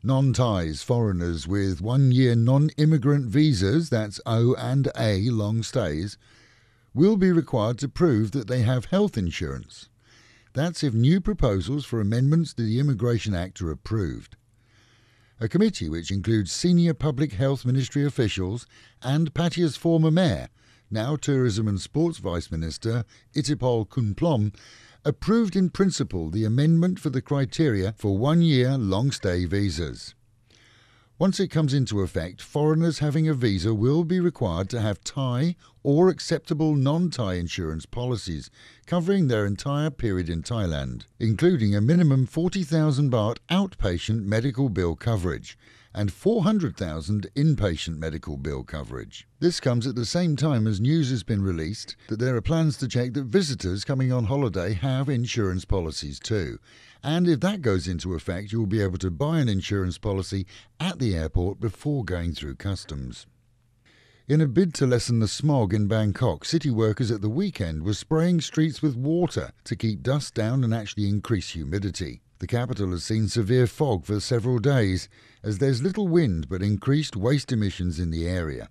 Non-Thais foreigners with 1-year non-immigrant visas, that's O and A long stays, will be required to prove that they have health insurance. That's if new proposals for amendments to the Immigration Act are approved. A committee which includes senior Public Health Ministry officials and Pattaya's former mayor, now Tourism and Sports Vice Minister Itipol Kunplom, approved in principle the amendment for the criteria for 1-year long-stay visas. Once it comes into effect, foreigners having a visa will be required to have Thai or acceptable non-Thai insurance policies covering their entire period in Thailand, including a minimum 40,000 baht outpatient medical bill coverage and 400,000 inpatient medical bill coverage. This comes at the same time as news has been released that there are plans to check that visitors coming on holiday have insurance policies too. And if that goes into effect, you will be able to buy an insurance policy at the airport before going through customs. In a bid to lessen the smog in Bangkok, city workers at the weekend were spraying streets with water to keep dust down and actually increase humidity. The capital has seen severe fog for several days as there's little wind but increased waste emissions in the area.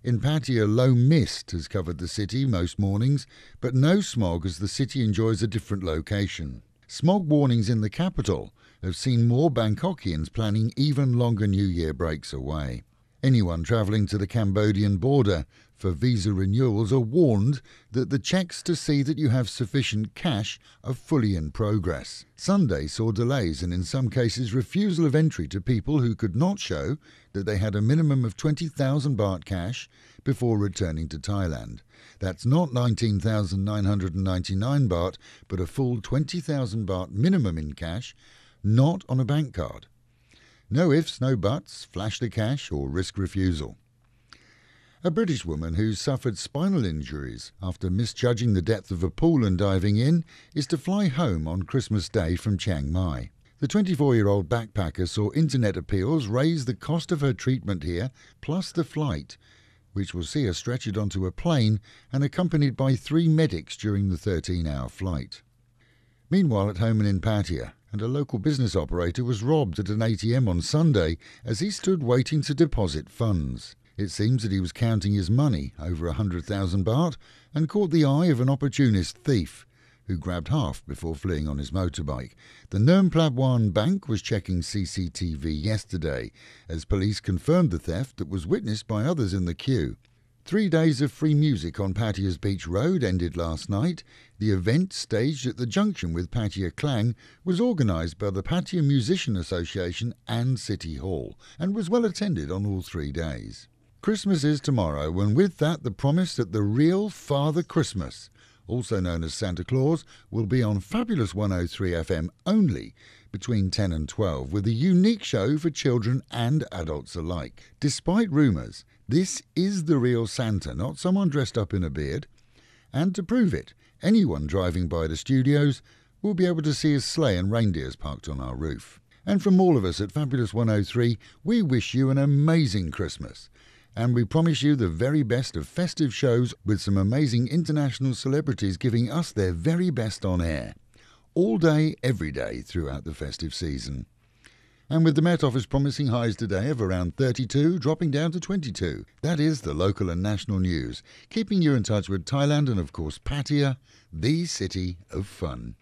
In Pattaya, low mist has covered the city most mornings, but no smog as the city enjoys a different location. Smog warnings in the capital have seen more Bangkokians planning even longer New Year breaks away. Anyone travelling to the Cambodian border for visa renewals are warned that the checks to see that you have sufficient cash are fully in progress. Sunday saw delays and in some cases refusal of entry to people who could not show that they had a minimum of 20,000 baht cash before returning to Thailand. That's not 19,999 baht, but a full 20,000 baht minimum in cash, not on a bank card. No ifs, no buts, flash the cash or risk refusal. A British woman who suffered spinal injuries after misjudging the depth of a pool and diving in is to fly home on Christmas Day from Chiang Mai. The 24-year-old backpacker saw internet appeals raise the cost of her treatment here, plus the flight, which will see her stretchered onto a plane and accompanied by 3 medics during the 13-hour flight. Meanwhile, at home and in Pattaya, and a local business operator was robbed at an ATM on Sunday as he stood waiting to deposit funds. It seems that he was counting his money, over 100,000 baht, and caught the eye of an opportunist thief, who grabbed half before fleeing on his motorbike. The Nerm Plabwan Bank was checking CCTV yesterday, as police confirmed the theft that was witnessed by others in the queue. 3 days of free music on Pattaya's Beach Road ended last night. The event, staged at the junction with Pattaya Klang, was organised by the Pattaya Musician Association and City Hall, and was well attended on all 3 days. Christmas is tomorrow, and with that the promise that the real Father Christmas, also known as Santa Claus, will be on Fabulous 103 FM only between 10 and 12, with a unique show for children and adults alike. Despite rumours, this is the real Santa, not someone dressed up in a beard. And to prove it, anyone driving by the studios will be able to see his sleigh and reindeers parked on our roof. And from all of us at Fabulous 103, we wish you an amazing Christmas. And we promise you the very best of festive shows with some amazing international celebrities giving us their very best on air. All day, every day throughout the festive season. And with the Met Office promising highs today of around 32, dropping down to 22. That is the local and national news, keeping you in touch with Thailand and of course Pattaya, the city of fun.